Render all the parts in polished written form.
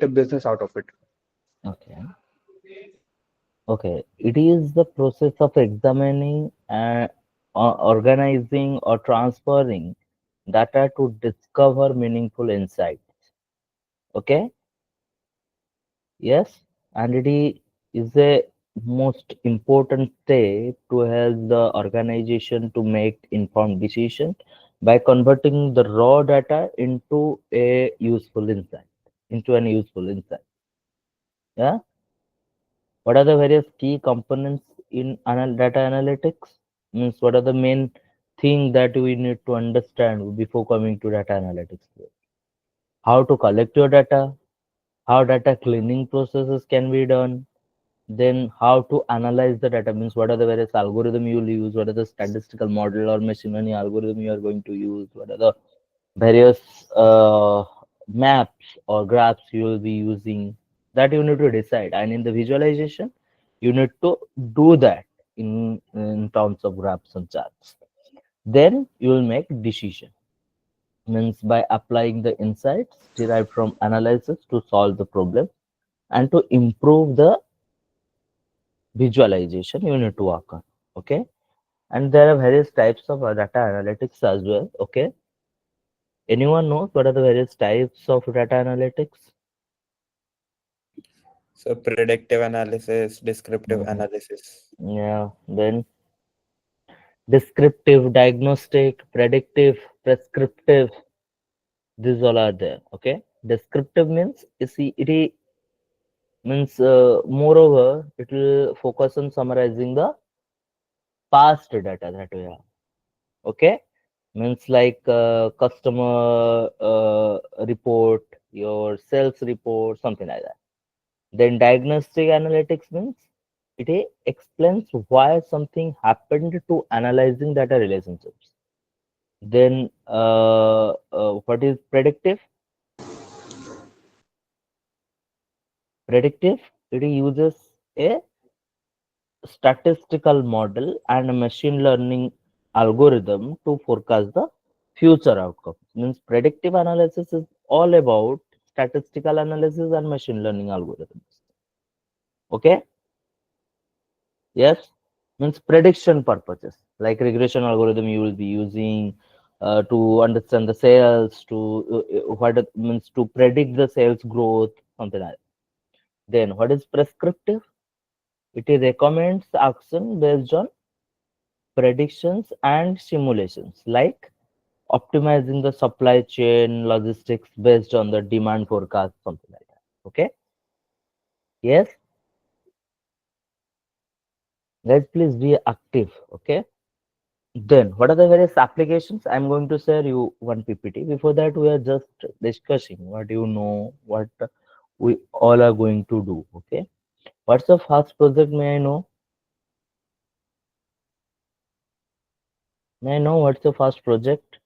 a business out of it. Okay. Okay. It is the process of examining and organizing or transferring data to discover meaningful insights. Okay. Yes. And is a most important step to help the organization to make informed decision by converting the raw data into a useful insight, into an useful insight. Yeah. What are the various key components in data analytics? Means what are the main thing that we need to understand before coming to data analytics? How to collect your data, how data cleaning processes can be done, then how to analyze the data, means what are the various algorithm you will use, what are the statistical model or machine learning algorithm you are going to use, what are the various maps or graphs you will be using, that you need to decide. And in the visualization you need to do that in terms of graphs and charts. Then you will make decision, means by applying the insights derived from analysis to solve the problem and to improve the visualization you need to work on. Okay. And there are various types of data analytics as well. Okay. Anyone knows what are the various types of data analytics? So predictive analysis, descriptive Mhm. analysis. Yeah, then descriptive, diagnostic, predictive, prescriptive, these all are there. Okay. Descriptive means you see means moreover it will focus on summarizing the past data that we have. Okay. Means like customer report, your sales report, something like that. Then diagnostic analytics means it explains why something happened to analyzing data relationships. Then what is predictive? Predictive, it uses a statistical model and a machine learning algorithm to forecast the future outcomes. Means predictive analysis is all about statistical analysis and machine learning algorithms. Okay. Yes, means prediction purposes like regression algorithm you will be using to understand the sales, to what it means to predict the sales growth, something like that. Then what is prescriptive? It recommends action based on predictions and simulations, like optimizing the supply chain logistics based on the demand forecast, something like that. Okay. Yes, guys, please be active. Okay. Then, what are the various applications? I'm going to share you one PPT. Before that, we are just discussing what you know, what we all are going to do. Okay. What's the first project? May I know? May I know what's the first project?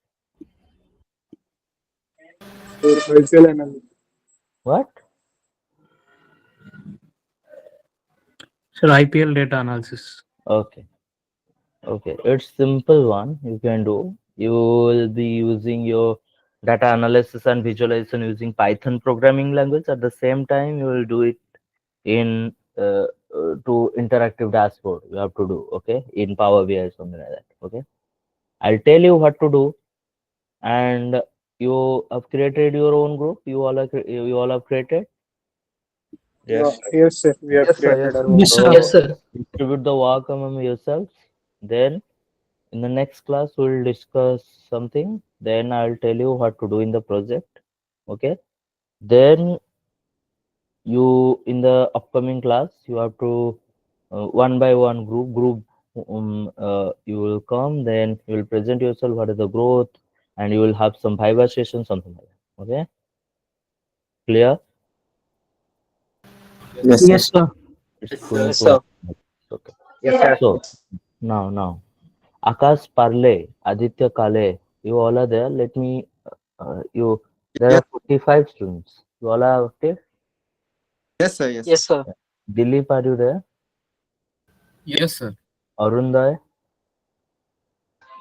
So wholesale analysis. What? Sir, IPL data analysis. Okay. Okay. It's simple one you can do. You will be using your data analysis and visualization using Python programming language. At the same time, you will do it in to interactive dashboard you have to do, okay, in Power BI, something like that. Okay, I'll tell you what to do, and you have created your own group. You all have created. Yes. Yes, sir. We have Yes, sir. created Yes, our sir. own. Yes, So sir. Yes, sir. distribute the work among yourselves. Then in the next class we'll discuss something. Then I'll tell you what to do in the project. Okay. Then you in the upcoming class you have to one by one group you will come, then you will present yourself what is the growth, and you will have some viva session, something like that. Okay, clear? Yes, sir. Yes, sir. It's Yes, going sir. to Sir. happen. Okay, Yes, sir. so now Akash Parle, Aditya Kale, you all are there. Let me you there Yes, are 45 students, you all are active. yes, sir. Yes, sir. Yes, sir. Dilip, are you there? Yes, sir. Arunday,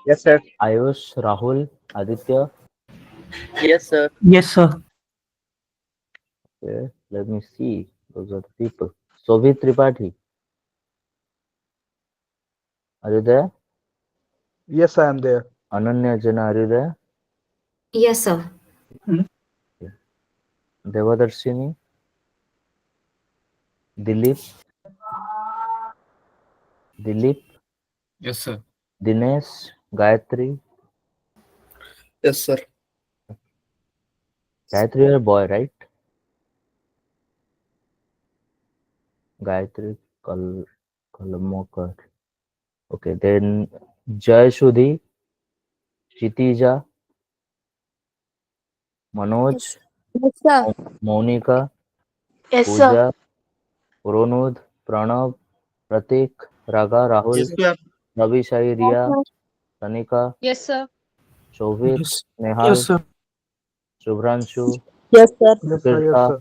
Yes, sir. Ayush, Rahul, Aditya. Yes, sir. Yes, sir. Okay. Let me see. Those are the people. Soviet Tripathi. Are you there? Yes, I am there. Ananya Jana, are you there? Yes, sir. Devadarshini? Dilip? Dilip? Yes, sir. Dinesh? Gayatri? Yes, sir. Gayatri, you're a boy, right? Gayatri Kalmokar. Okay, then Jay Shudhi, Kshitija, Manoj, Yes, sir. Monica, Yes, sir. Pooja, Pronod, Pranav, Pratik, Raga, Rahul, Yes, sir. Ravi, Shai, Riya, Tanika, Yes, sir. Shovit, Yes. Nehal, Yes, sir. Shubhranshu, Yes, sir. Yes, sir. Yes, Tirtha. sir.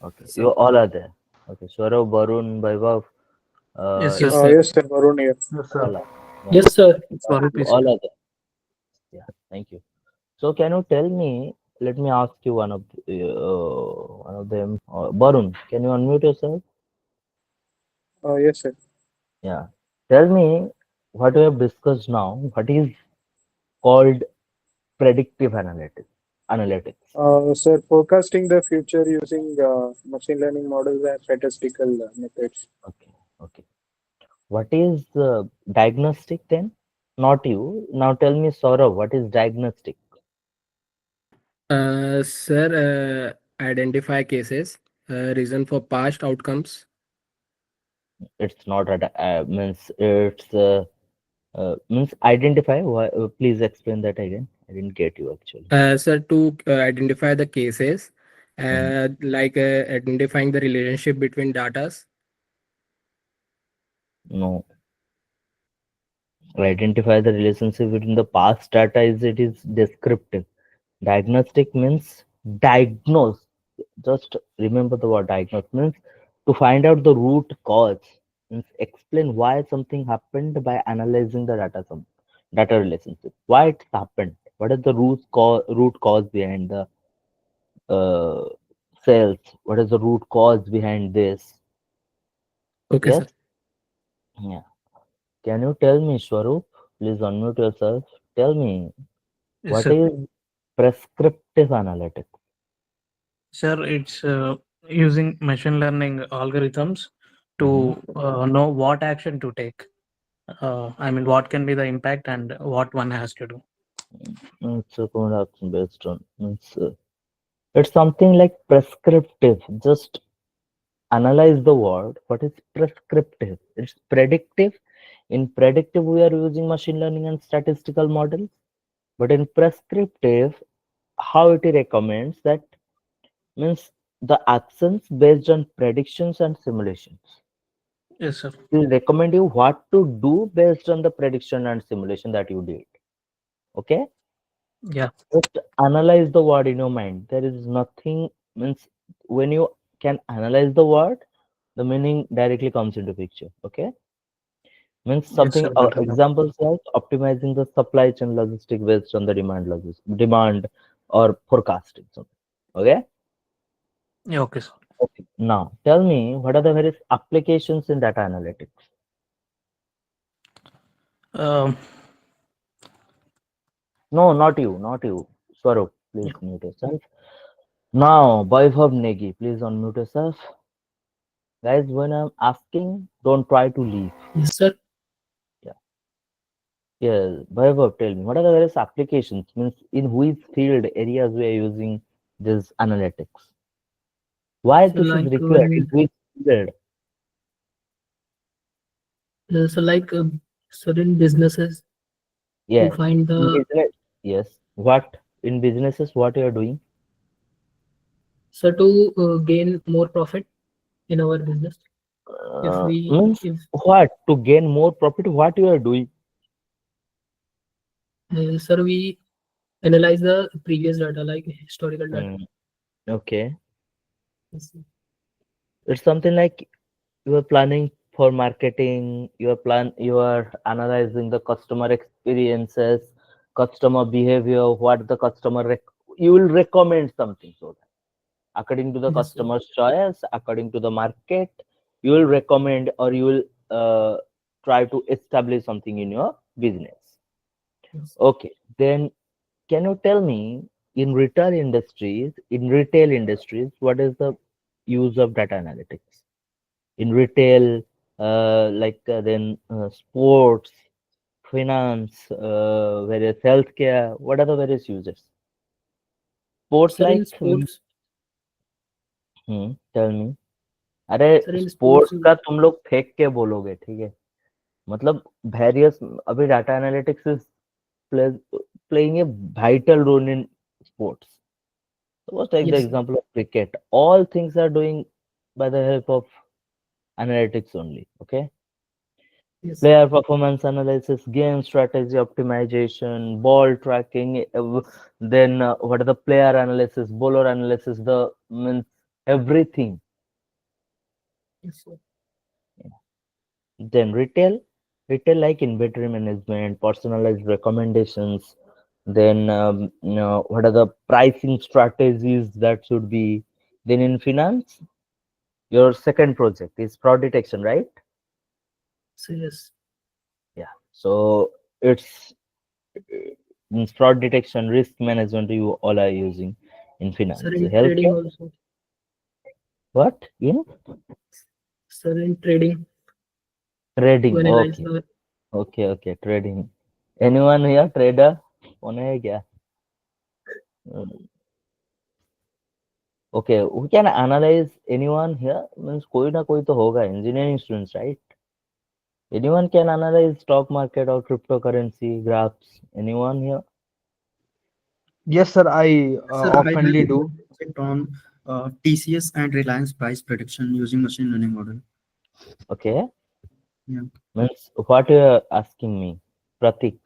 Okay, you all are there. Okay, Swarab, Varun, Vaibhav, Yes, yes, Uh, sir. yes, sir. Varun here. Yes, all sir. are. Yeah, Yes, sir. Swarup you is all here. are there. Yeah, thank you. So, can you tell me? Let me ask you one of them. Varun, can you unmute yourself? Yes, sir. Yeah. Tell me what we have discussed now. What is called predictive analytics. Sir, forecasting the future using machine learning models and statistical methods. Okay. Okay. What is diagnostic then? Not you. Now tell me, Saurav, what is diagnostic? Sir, identify cases, reason for past outcomes. It's not means it's means identify. Why, please explain that again. I didn't get you actually. Sir, to identify the cases, Mhm. like identifying the relationship between datas. No. Identify the relationship between the past data is it is descriptive. Diagnostic means diagnose. Just remember the word diagnose means to find out the root cause. Means explain why something happened by analyzing the data relationship. Why it happened. What is the root cause behind the uh, cells? What is the root cause behind this? Okay, Yes? sir. Yeah. Can you tell me, Swarup? Please unmute yourself. Tell me Yes, what sir. is prescriptive analytics? Sir, it's using machine learning algorithms Mhm. to know what action to take. I mean, what can be the impact and what one has to do. It's a production based on it's something like prescriptive. Just analyze the word. What is prescriptive? It's predictive. In predictive, we are using machine learning and statistical models. But in prescriptive, how it recommends that means the actions based on predictions and simulations. Yes, sir. It will recommend you what to do based on the prediction and simulation that you did. Okay? Yeah. Just analyze the word in your mind. There is nothing means when you can analyze the word, the meaning directly comes into picture. Okay, means Yes, something sir. Got it. examples like optimizing the supply chain logistic based on the demand or forecasting. Something. Okay. Yeah, okay, sir. Okay. Now tell me what are the various applications in data analytics? Um, No, not you, not you. Swarup, please yeah. mute yourself. Now, Vaibhav Negi, please unmute yourself. Guys, when I'm asking, don't try to leave. Yes, sir. Yeah. Yeah. Vaibhav, tell me, what are the various applications? Means in which field areas we are using this analytics? Why So this is like required? In which field? certain businesses to Yes. find In the business. Yes. What in businesses? What you are doing? so to gain more profit in our business. Means If what? To gain more profit, what you are doing? sir, we analyze the previous data, like historical data. Mm, okay. Yes, sir. It's something like you are planning for marketing, you are analyzing the customer experiences, customer behavior, what the you will recommend something so that. according to the Yes, sir. customer's choice, according to the market. You will recommend or you will try to establish something in your business. Yes. Okay, then can you tell me in retail industries, what is the use of data analytics in retail, then sports, finance, various healthcare? What are the various uses? Sports Sir, in like, sports, tell me. अरे sir, in sports, sports का तुम लोग फेंक के बोलोगे, ठीक है? मतलब वेरियस, अभी data analytics is playing a vital role in sports. Suppose take the yes, sir. example of cricket. All things are doing by the help of analytics only. Okay, Yes, sir. player performance analysis, game strategy optimization, ball tracking. Then what are the player analysis, bowler analysis? The means everything. Yes, sir. Then retail like inventory management, personalized recommendations. Then what are the pricing strategies that should be? Then in finance, your second project is fraud detection, right? So, yes. Yeah. So it's means fraud detection, risk management. You all are using in finance. Sir, in trading Healthcare, also. what in Sir, in trading, to trading? analyze Okay, the. okay, trading. Anyone here trader? कौन है क्या? Okay, we can analyze anyone here. Means कोई ना कोई तो होगा. Engineering students, right? Anyone can analyze stock market or cryptocurrency graphs. Anyone here? Yes, sir, I Sir, I have oftenly a do. project on TCS and Reliance price prediction using machine learning model. Okay. Yeah. Means what you are asking me, Pratik?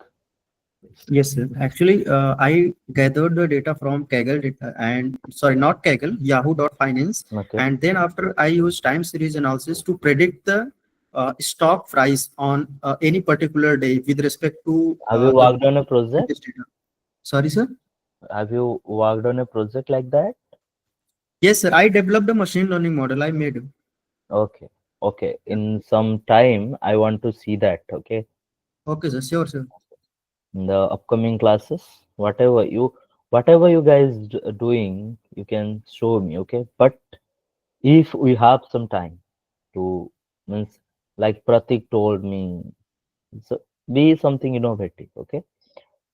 Yes, sir. Actually, I gathered the data from Kaggle data and sorry, not Kaggle, Yahoo.finance. Okay. And then after I use time series analysis to predict the stock price on any particular day with respect to Have you the worked on a project? this data. Sorry, sir. Have you worked on a project like that? Yes, sir. I developed a machine learning model. I made. Okay. Okay. In some time, I want to see that. Okay. Okay, sir. Sure, sir. In the upcoming classes, whatever you guys doing, you can show me. Okay. But if we have some time to, means like Pratik told me, so be something innovative. Okay.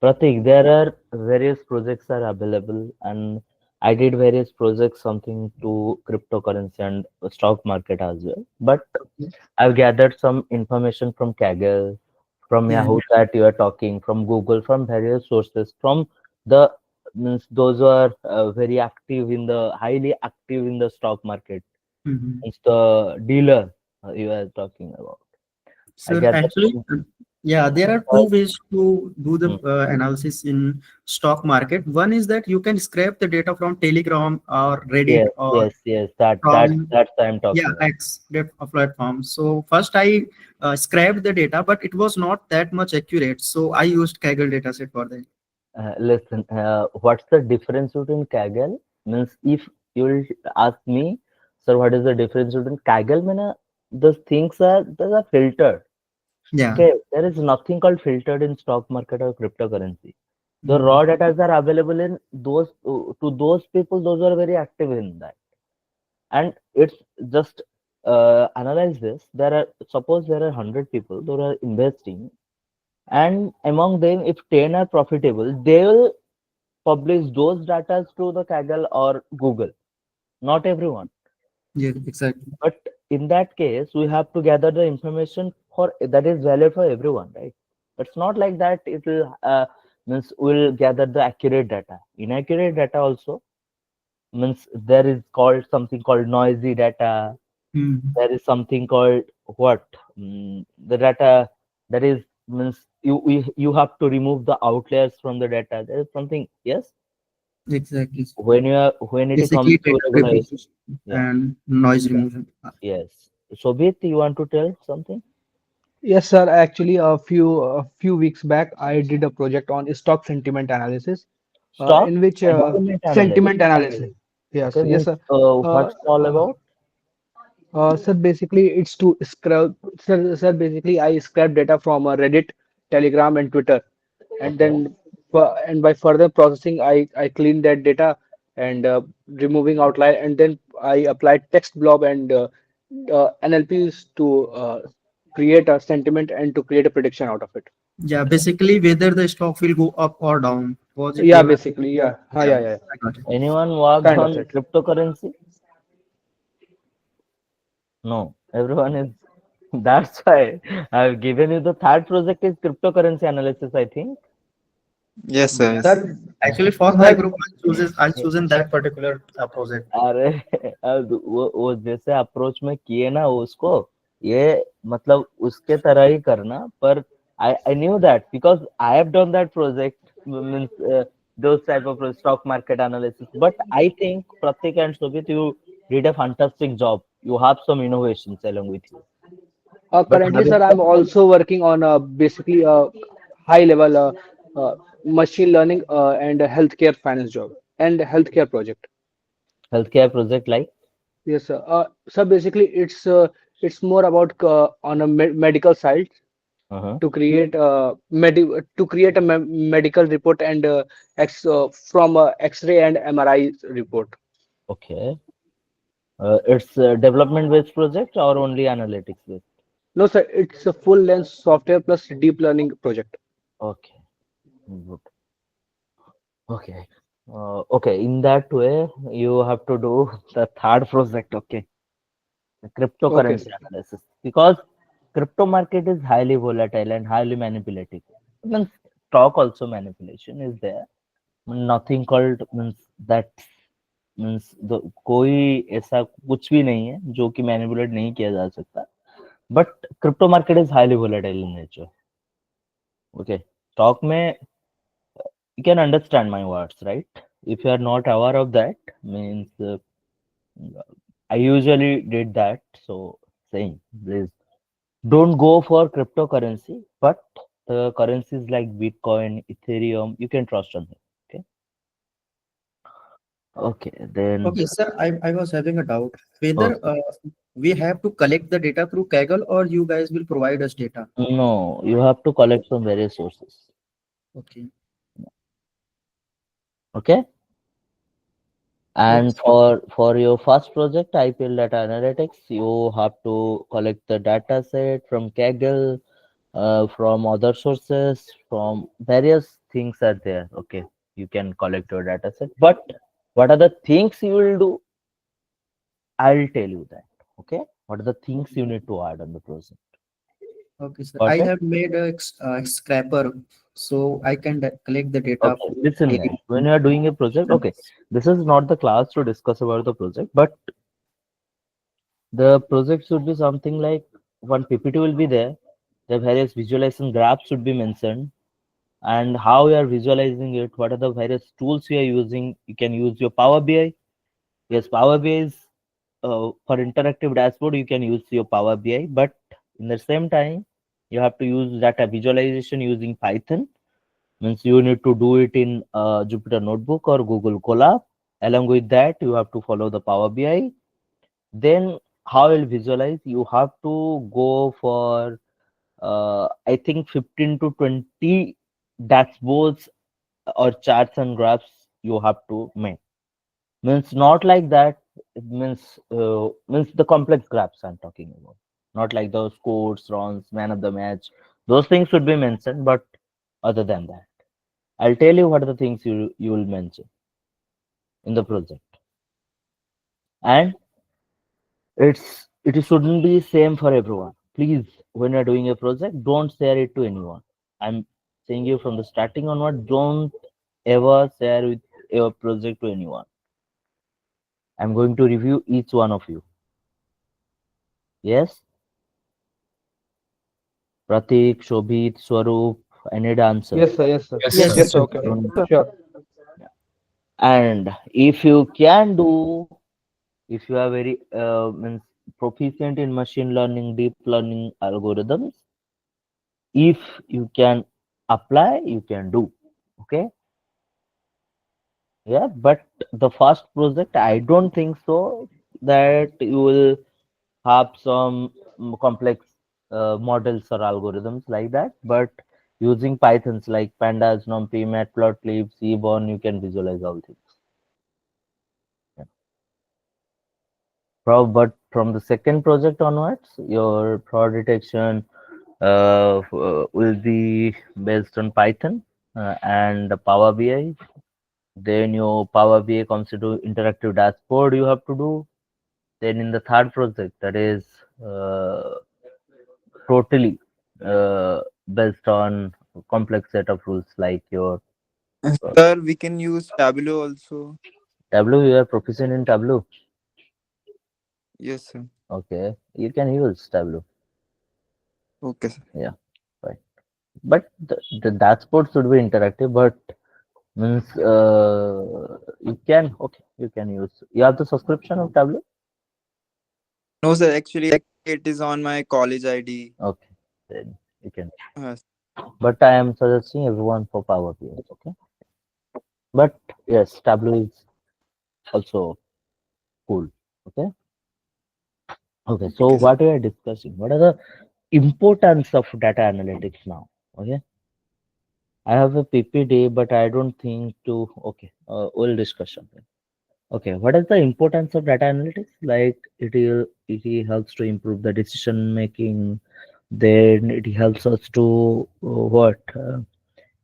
Pratik, there are various projects are available, and I did various projects, something to cryptocurrency and stock market as well. But I've gathered some information from Kaggle, from Yeah. Yahoo that you are talking, from Google, from various sources, from the means those who are highly active in the stock market. Mhm. It's the dealer you are talking about. I Sir, gathered actually, some. yeah, there are two ways to do the Hmm. analysis in stock market. One is that you can scrape the data from Telegram or Reddit Yes, or yes, yes. from That's I'm yeah talking about. platform. So first I scraped the data, but it was not that much accurate. So I used Kaggle dataset for that. Listen, what's the difference between Kaggle? Means if you will ask me, sir, what is the difference between Kaggle? Mean, those are filtered. Yeah. Okay, there is nothing called filtered in stock market or cryptocurrency. The Mhm. raw data are available in those to those people. Those are very active in that, and it's just analyze this. Suppose there are 100 people who are investing, and among them, if 10 are profitable, they will publish those data to the Kaggle or Google. Not everyone. Yeah, exactly. But in that case, we have to gather the information for that is valid for everyone, right? It's not like that it will means we'll gather the accurate data. Inaccurate data also means there is called something called noisy data. Mhm. There is something called what? The data that is means you have to remove the outliers from the data. There is something, yes. Exactly. When it comes Basically, to data regulation, preparation yeah, and noise removal. yes. Shobit, you want to tell something? Yes, sir. Actually, a few weeks back, I did a project on stock sentiment analysis, Stock in which sentiment analysis. sentiment analysis. Yes, Okay, yes, means sir. what's all about? Sir, basically, it's to scrub. Sir, basically, I scrap data from Reddit, Telegram, and Twitter, and Okay. then and by further processing, I clean that data and removing outlier, and then I apply text blob and NLPs to create a sentiment and to create a prediction out of it. Yeah, basically whether the stock will go up or down, Yeah, positive. basically, yeah, Yeah, yeah. I got it. Anyone worked Kind of on that. cryptocurrency? No, everyone is. That's why I've given you the third project is cryptocurrency analysis, I think. Yes, sir. Yes. Sir, Actually, for my sir, group, I chosen that particular project. अरे वो जैसे approach में किए ना उसको ये मतलब उसके तरह ही करना पर I knew that because I have done that project means those type of stock market analysis but I think Pratik and Shobit you did a fantastic job you have some innovations along with you but currently, having sir, I'm also working on basically a high level machine learning and a healthcare finance job and a healthcare project. healthcare project like Yes, sir. So basically, it's more about on a medical side uh-huh. to create to create a medical report and from X-ray and MRI report. Okay, it's a development based project or only analytics based. No, sir, it's a full length software plus deep learning project. Okay, good. Okay. Okay, in that way, you have to do the third project, okay, the Okay, cryptocurrency sir. analysis. Because crypto market is highly volatile and highly manipulative. Means stock also manipulation is there. Nothing called means that means the कोई ऐसा कुछ भी नहीं है जो कि manipulate नहीं किया जा सकता. But crypto market is highly volatile in nature. Okay, stock में you can understand my words, right? If you are not aware of that, means I usually did that. So saying, please don't go for cryptocurrency, but the currencies like Bitcoin, Ethereum, you can trust on them. Okay. Okay. Then Okay, sir, I was having a doubt oh, whether we have to collect the data through Kaggle or you guys will provide us data. no, you have to collect from various sources. Okay. Okay. And Yes. for your first project, IPL data analytics, you have to collect the data set from Kaggle, from other sources, from various things are there. Okay, you can collect your data set. But what are the things you will do? I'll tell you that. Okay, what are the things you need to add on the project? Okay, sir. Got I it? have made a scrapper so I can collect the data. Okay, listen, guys. When you are doing a project, okay, this is not the class to discuss about the project, but the project should be something like one PPT will be there. The various visualization graphs should be mentioned and how you are visualizing it. What are the various tools you are using? You can use your Power BI. Yes, Power BI is for interactive dashboard. You can use your Power BI, but in the same time, you have to use data visualization using Python. Means you need to do it in Jupyter Notebook or Google Colab. Along with that, you have to follow the Power BI. Then how you'll visualize? You have to go for I think 15 to 20 dashboards or charts and graphs you have to make. Means not like that. It means the complex graphs I'm talking about. Not like those scores, runs, man of the match. Those things should be mentioned, but other than that, I'll tell you what are the things you will mention in the project. And it shouldn't be same for everyone. Please, when you're doing a project, don't share it to anyone. I'm saying you from the starting onward, don't ever share with your project to anyone. I'm going to review each one of you. Yes? Pratik, Shobhit, Swaroop, I need answer. Yes, sir. Yes, sir. Yes, Yes, sir. Yes, sir. sir. Okay. Sure. And if you can do, if you are very means proficient in machine learning, deep learning algorithms, if you can apply, you can do. Okay. Yeah, but the first project, I don't think so that you will have some complex models or algorithms like that. But using Pythons like pandas, numpy, matplotlib, seaborn, you can visualize all things. Yeah. But from the second project onwards, your fraud detection will be based on Python and Power BI. Then your Power BI comes into interactive dashboard you have to do. Then in the third project, that is uh, totally based on complex set of rules like your Sir, we can use Tableau also. Tableau. You are proficient in Tableau. Yes, sir. Okay, you can use Tableau. Okay, sir. Yeah, right. But the dashboard should be interactive. But means you can, okay, you can use. You have the subscription of Tableau. No, sir. Actually, it is on my college ID. Okay, then you can. Uh, But I am suggesting everyone for Power BI. Okay, but yes, Tableau is also cool. Okay. Okay. So okay, sir. what we are discussing? What are the importance of data analytics now? Okay. I have a PPT, but I don't think to. Okay. We'll discuss something. Okay. What is the importance of data analytics? Like it helps to improve the decision making. Then it helps us to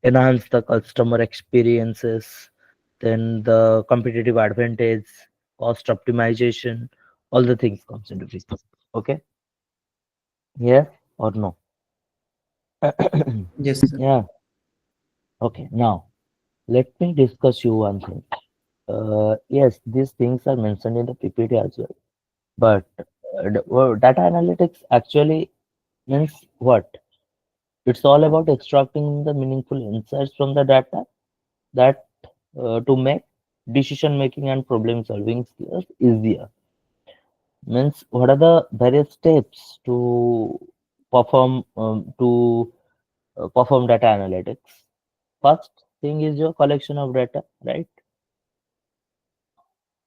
enhance the customer experiences, then the competitive advantage, cost optimization, all the things comes into business. Okay. Yes or no? Yes, sir. Yeah. Okay. Now let me discuss you one thing. Yes, these things are mentioned in the PPT as well. But data analytics actually means what? It's all about extracting the meaningful insights from the data that to make decision making and problem solving skills easier. Means what are the various steps to perform data analytics? First thing is your collection of data, right?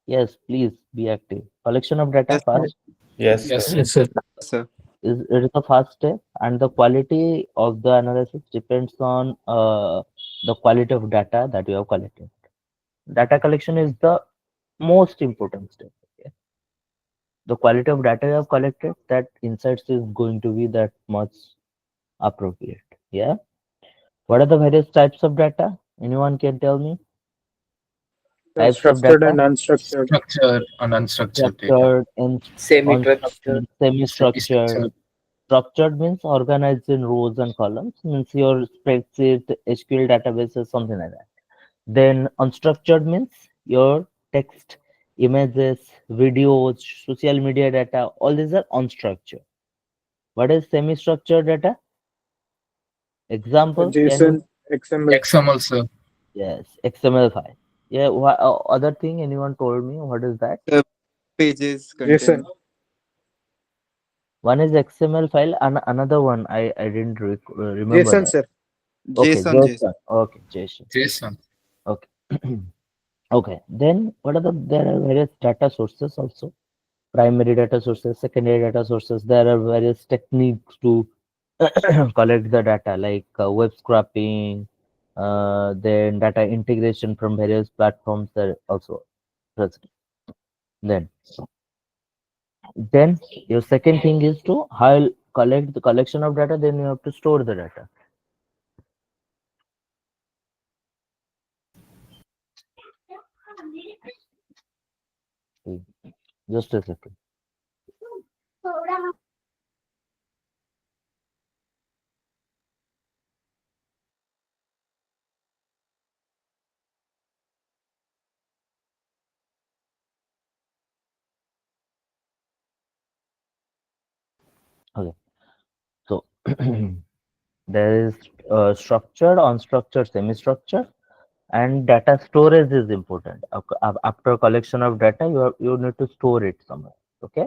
Yes, please be active. Collection of data Yes, first Yes, Yes, sir. yes, sir. sir. is it is the first step, and the quality of the analysis depends on the quality of data that you have collected. Data collection is the most important step. Okay? The quality of data you have collected, that insights is going to be that much appropriate. Yeah. What are the various types of data? Anyone can tell me? Types of Structured data? and unstructured. Structure and unstructured data. Structured and Semi-structured. unstructured, semi-structured. Semi-structured. Structured means organized in rows and columns, means your spreadsheet, SQL databases, something like that. Then unstructured means your text, images, videos, social media data, all these are unstructured. What is semi-structured data? Example, can you? JSON, XML. XML, sir. Yes, XML file. Yeah, other thing anyone told me, what is that? The pages JSON. content. One is XML file and another one I didn't remember JSON, that. sir. Okay, JSON, JSON. JSON. Okay, JSON. JSON. Okay. Okay. Then what are there are various data sources also. Primary data sources, secondary data sources. There are various techniques to collect the data like web scraping, then data integration from various platforms are also present. Then your second thing is to how you'll collect the collection of data, then you have to store the data. Just a second. Okay. So there is structured, unstructured, semi-structured, and data storage is important. After collection of data, you need to store it somewhere. Okay.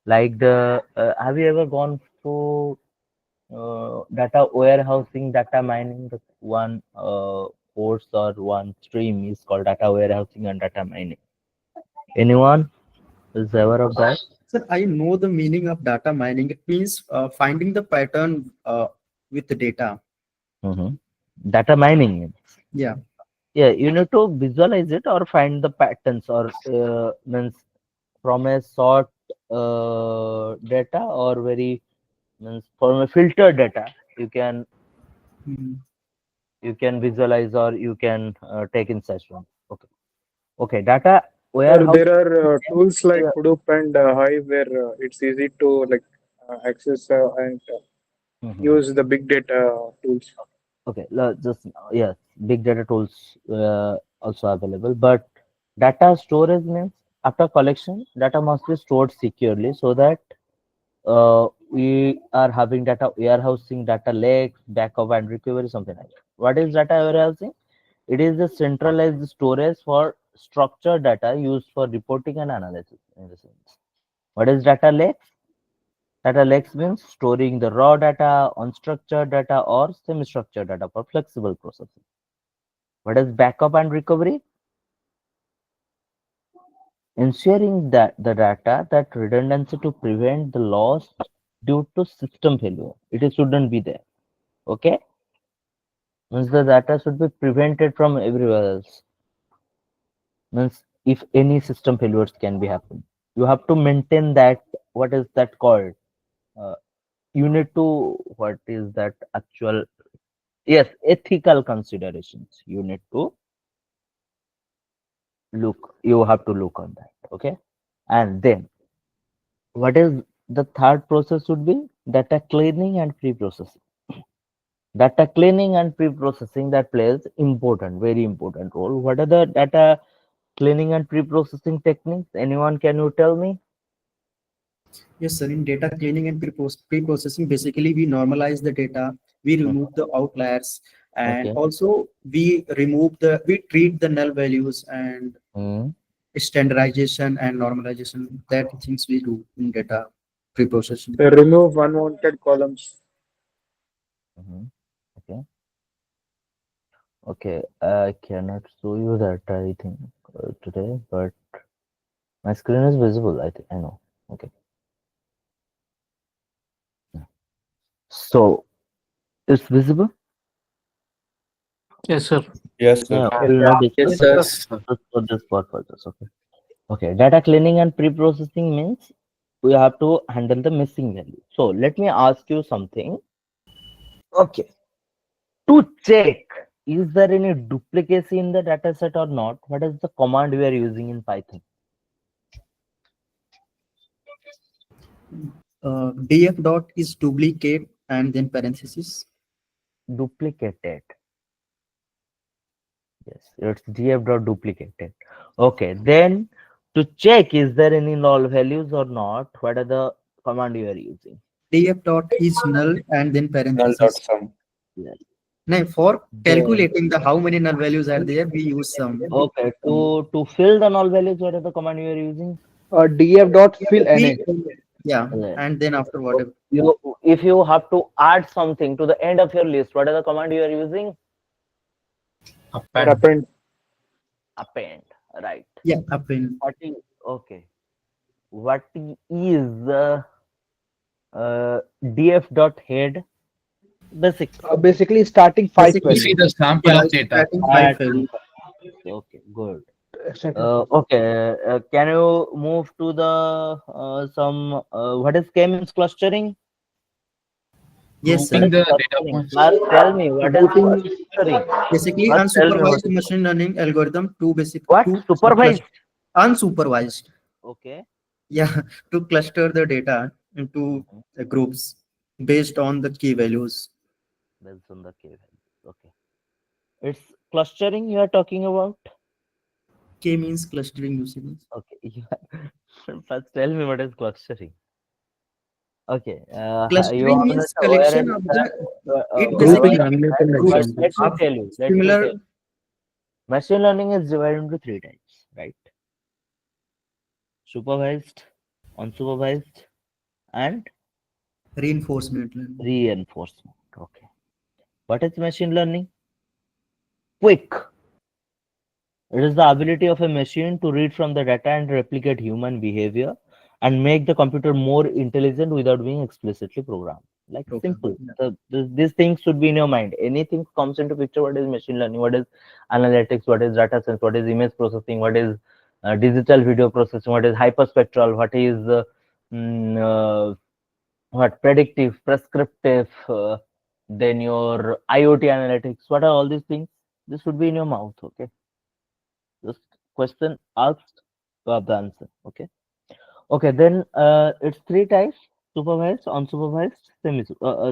Like the have you ever gone for data warehousing, data mining? The one course or one stream is called data warehousing and data mining. Anyone is aware of that? Sir, I know the meaning of data mining. It means finding the pattern with the data. Data mining means, Yeah. yeah, you need to visualize it or find the patterns or means from a sort data or very means from a filtered data you can visualize or you can take in Session. Okay, data Sir, warehouse. there are tools like Hadoop and Hive where it's easy to access and use the big data tools. Okay, just yes, big data tools also available, but data storage means after collection, data must be stored securely so that we are having data warehousing, data lakes, backup and recovery, something like that. What is data warehousing? It is a centralized storage for structured data used for reporting and analysis in the sense. What is data lakes? Data lakes means storing the raw data, unstructured data, or semi-structured data for flexible processing. What is backup and recovery? Ensuring that the data that redundancy to prevent the loss due to system failure. It shouldn't be there. Okay? Means the data should be prevented from everywhere else. Means if any system failures can be happen, you have to maintain that. What is that called? You need to, what is that actual? Yes, ethical considerations. You need to look. You have to look on that. Okay, and then what is the third process would be data cleaning and pre-processing. Data cleaning and pre-processing that plays important, very important role. What are the data cleaning and pre-processing techniques? Anyone can you tell me? Yes, sir. In data cleaning and pre-processing, basically we normalize the data, we remove the outliers, and Okay. also we treat the null values and standardization and normalization. That things we do in data pre-processing. They remove unwanted columns. Okay. Okay, I cannot show you that, I think, today, but my screen is visible, I think, I know. Okay. So, it's visible? Yes, sir. Yes, sir. Yeah, we'll not discuss Yes, sir. just for this purpose. Okay. Okay, data cleaning and pre-processing means we have to handle the missing value. So, let me ask you something. Okay. To check, is there any duplicacy in the data set or not? What is the command we are using in Python? df dot is duplicate and then parenthesis. Duplicated. Yes, it's df dot duplicated. Okay, then to check is there any null values or not, what are the command you are using? df dot is null and then parenthesis. Null.sum. Yes. Now, for Then, calculating the how many null values are there, we use some. okay, to fill the null values, what are the command you are using? df dot fill na. Yeah, Then, and then after whatever. if you have to add something to the end of your list, what are the command you are using? Append. Append, right? Yeah, append. What is okay? What is df dot head? Basic. Basically starting five Basically, See value. the sample of data. starting five value. Okay, good. Exactly. Okay, can you move to the some what is K-means clustering? Yes, sir. What Grouping is the data clustering? points. First, tell me what is clustering. Basically, First, tell me what unsupervised is machine learning algorithm to what supervised. unsupervised. Okay. Yeah, to cluster the data into groups based on the key values. Based on the K value. Okay. It's clustering you are talking about. K means clustering usage. Okay. First, tell me what is clustering. Okay. You Clustering are means not aware collection of of that. the it Grouping basically unrelated But groups examples. let me of tell you. Let me similar. tell you. Machine learning is divided into three types, right? Supervised, unsupervised, and Reinforcement learning. reinforcement. Okay. What is machine learning? quick. It is the ability of a machine to read from the data and replicate human behavior and make the computer more intelligent without being explicitly programmed. Like simple. These things should be in your mind. Anything comes into picture. What is machine learning? What is analytics? What is data science? What is image processing? What is digital video processing? What is hyperspectral? What is what predictive, prescriptive? Then your IoT analytics. What are all these things? This should be in your mouth. Okay. Just question asked, you have the answer. Okay. Okay. Then it's three types: supervised, unsupervised,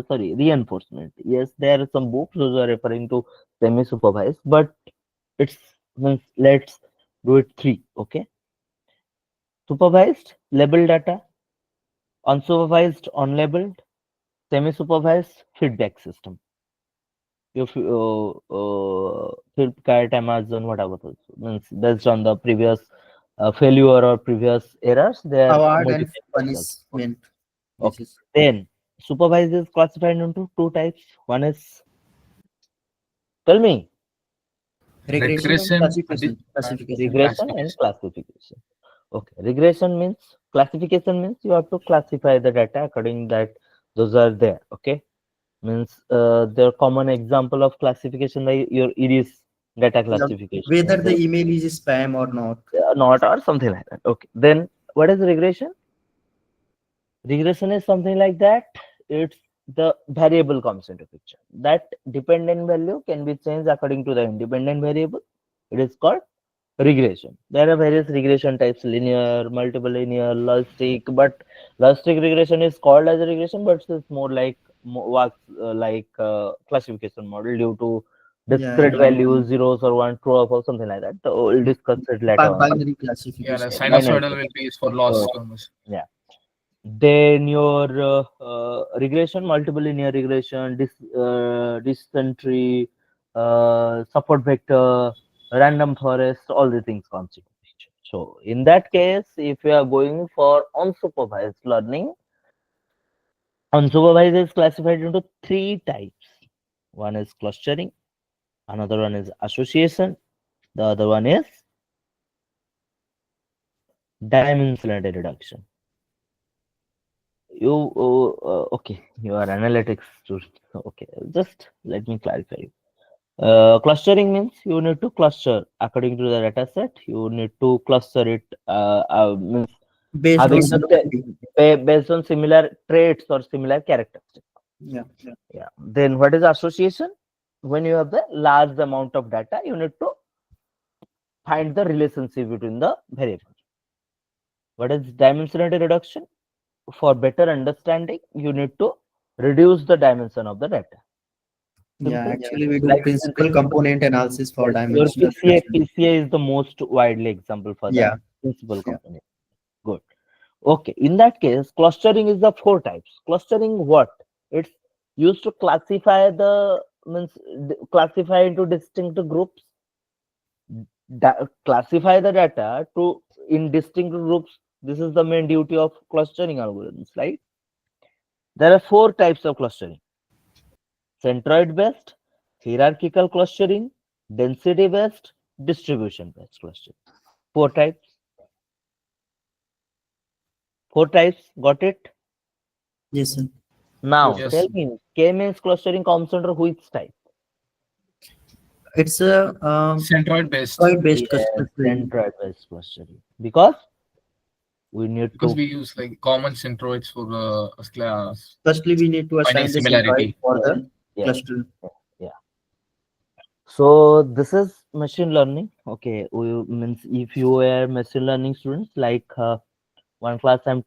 sorry, reinforcement. Yes, there are some books those are referring to semi-supervised, but it's let's do it three. Okay. Supervised, labeled data; unsupervised, unlabeled; semi-supervised, feedback system. Your Flipkart, Amazon, whatever, means based on the previous failure or previous errors, they are Award and modifying the results. punishment. Okay. Then supervised is classified into two types. One is, tell me, Regression and classification. regression and classification. Okay. Regression means, classification means you have to classify the data according that those are there. Okay. Means the common example of classification like your iris data classification. Whether the email is spam or not. Not or something like that. Okay. Then what is regression? Regression is something like that. It's the variable comes into picture. That dependent value can be changed according to the independent variable. It is called regression. There are various regression types: linear, multiple linear, logistic. But logistic regression is called as a regression, but it's more like works like classification model due to discrete values, zeros or one, true or false, something like that. So we'll discuss it later on. Binary classification. Yeah, the sinusoidal will be used for loss terms. Yeah. Then your regression, multiple linear regression, distant tree, support vector, random forest, all the things constitute. So in that case, if you are going for unsupervised learning, unsupervised is classified into three types. One is clustering, another one is association, the other one is dimensionality reduction. You okay, you are analytics student. Okay, just let me clarify you. Clustering means you need to cluster according to the data set. You need to cluster it means Based having on based on similar traits or similar characteristics. yeah. Then what is association? When you have the large amount of data, you need to find the relationship between the variables. What is dimensionality reduction? For better understanding, you need to reduce the dimension of the data. Yeah, actually we do principal component analysis for Your dimensional. PCA is the most widely example for that principal component. Good. Okay. In that case, clustering is the four types. Clustering what? It's used to classify the classify into distinct groups. Classify the data to in distinct groups. This is the main duty of clustering algorithms, right? There are four types of clustering: centroid based, hierarchical clustering, density based, distribution based clustering. Four types. Four types. Got it? Yes, sir. Now Yes. tell me, K-means clustering comes under which type? It's a Centroid based. based clustering. Centroid based clustering. Because we need Because to we use like common centroids for a class. Firstly, we need to Finding assign the similarity. centroid for the yeah. cluster. So this is machine learning. Okay, we means if you were machine learning students, like one class I'm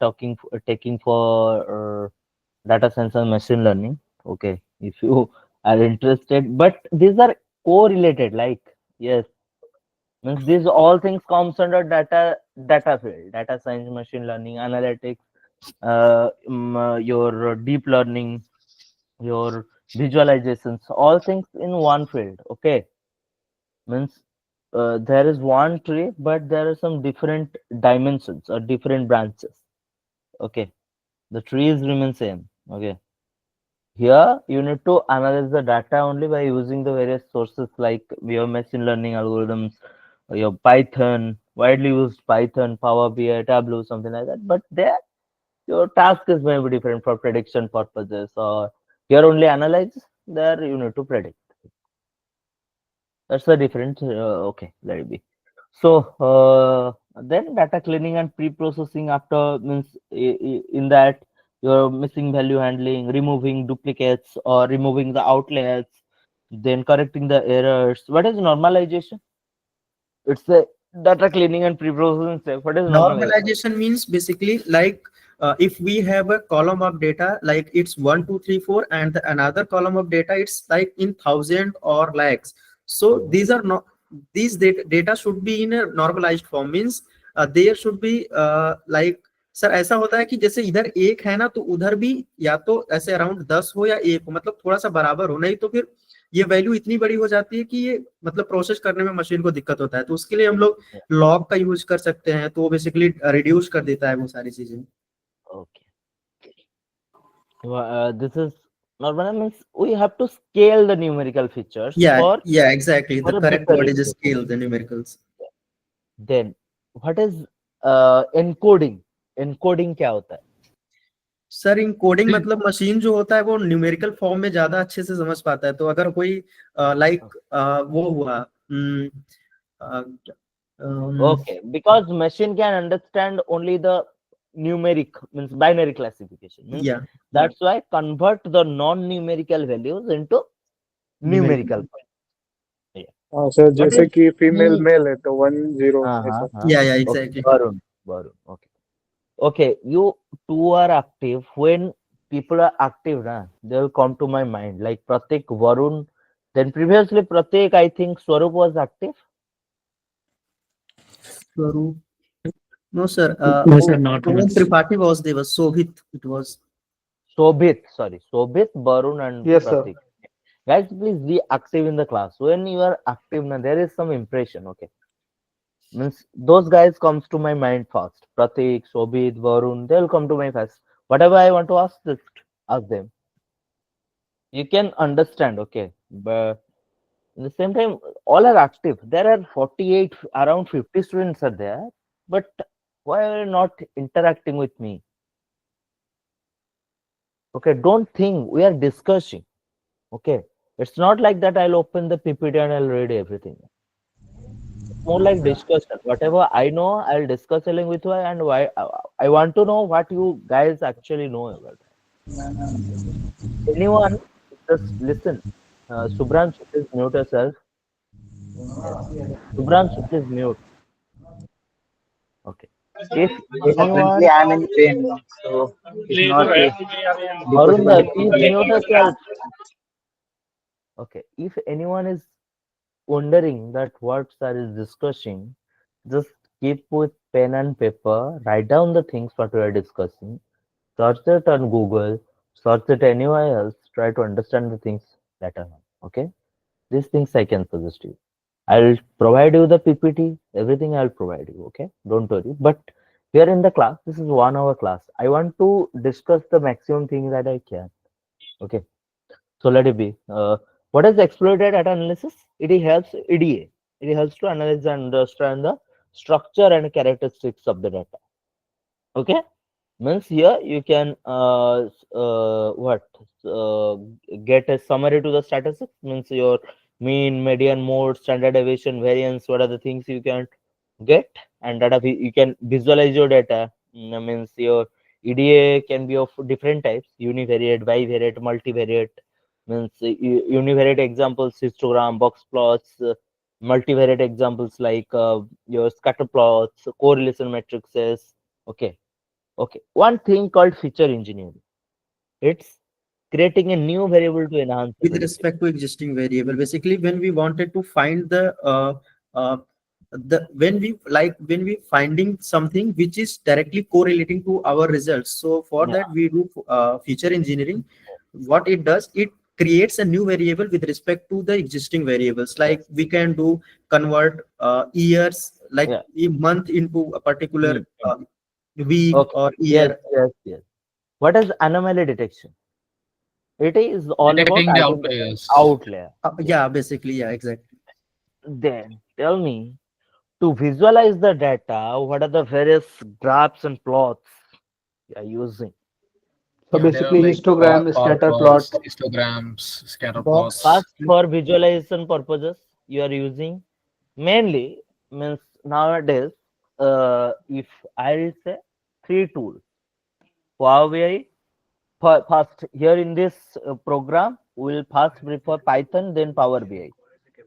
taking for data science and machine learning. Okay, if you are interested, but these are correlated. Like yes, means these all things comes under data field, data science, machine learning, analytics, your deep learning, your visualizations, all things in one field. Okay, means there is one tree, but there are some different dimensions or different branches. Okay, the trees remain same. Okay, Here, you need to analyze the data only by using the various sources like your machine learning algorithms, your Python, widely used Python, Power BI, Tableau, something like that. But there, your task is maybe different for prediction purposes, or here only analyze, there you need to predict. That's the difference. Okay, let it be. So then data cleaning and pre-processing after means in that you're missing value handling, removing duplicates or removing the outliers, then correcting the errors. What is normalization? It's the data cleaning and pre-processing step. What is normalization? Normalization means basically like if we have a column of data like it's 1 2 3 4 and another column of data it's like in thousand or lakhs, so these are not, these data should be in a normalized form, means there should be like sir ऐसा होता है कि जैसे इधर एक है ना तो उधर भी या तो ऐसे अराउंड 10 हो या 1 हो, मतलब थोड़ा सा बराबर हो, नहीं तो फिर ये वैल्यू इतनी बड़ी हो जाती है कि ये मतलब प्रोसेस करने में मशीन को दिक्कत होता है, तो उसके लिए हम लोग लॉग का यूज कर सकते हैं, तो वो बेसिकली रिड्यूस कर देता है वो सारी चीजें। Okay. This is normal means we have to scale the numerical features for Exactly, the a correct bigger word is use case. scale the numericals. Then what is encoding? Encoding क्या होता है? Sir encoding मतलब machine जो होता है वो numerical form में ज्यादा अच्छे से समझ पाता है, तो अगर कोई लाइक वो हुआ Okay, because machine can understand only the numeric means binary classification. Means that's why convert the non-numerical values into numerical. हाँ सर, जैसे कि फीमेल मेल है तो 1 0 ऐसा। Exactly. Varun, okay. Okay, you two are active. When people are active, na, they will come to my mind. Like Pratik, Varun. Then previously Pratik, I think Swarup was active. Swarup. No sir. No, sir, not much. Tripathi was there. Was Shobhit. It was. Shobhit, sorry. Shobhit, Varun and Yes, Pratik. Guys, please be active in the class. When you are active, na, there is some impression. Okay. Means those guys comes to my mind first. Pratik, Shobhit, Varun, they'll come to my first. Whatever I want to ask, just ask them. You can understand, okay. But at the same time, all are active. There are 48, around 50 students are there. But why are you not interacting with me? Okay, don't think we are discussing. Okay, it's not like that I'll open the PPT and I'll read everything. It's more like discussion. Whatever I know, I'll discuss along with you, and why I want to know what you guys actually know about it. Anyone, just listen. Subhranshu, please mute yourself. Subhranshu, please mute. Okay. If anyone, I'm in pain, so it's not Varunda, please mute yourself. Okay. If anyone is wondering that what sir is discussing, just keep with pen and paper, write down the things what we are discussing, search it on Google, search it anywhere else, try to understand the things better. Okay. These things I can suggest you. I'll provide you the PPT, everything I'll provide you. Okay. Don't worry. But here in the class, this is 1 hour class. I want to discuss the maximum thing that I can. Okay. So let it be. What is exploited data analysis? It helps EDA. It helps to analyze and understand the structure and characteristics of the data. Okay. Means here you can get a summary to the statistics. Means your mean, median, mode, standard deviation, variance. What are the things you can get, and data you can visualize your data. Means your EDA can be of different types: univariate, bivariate, multivariate. Means univariate examples, histogram, box plots. Multivariate examples like your scatter plots, correlation matrices. Okay. Okay, one thing called feature engineering. It's creating a new variable to enhance With respect to existing variable, basically when we wanted to find when we finding something which is directly correlating to our results. So for that we do feature engineering. What it does, it creates a new variable with respect to the existing variables. Like we can do convert years, like a month into a particular week or year. Yes. What is anomaly detection? It is all about Detecting the identifying outliers. outlier. Yeah, basically, yeah, exactly. Then tell me, to visualize the data, what are the various graphs and plots you are using? So Yeah, there are basically like bar, histogram, bar scatter plot. plots, histograms, scatter Box. plots. First, for visualization purposes, you are using mainly means nowadays. If I'll say three tools, Power BI. First, here in this program, we'll first prefer Python, then Power BI,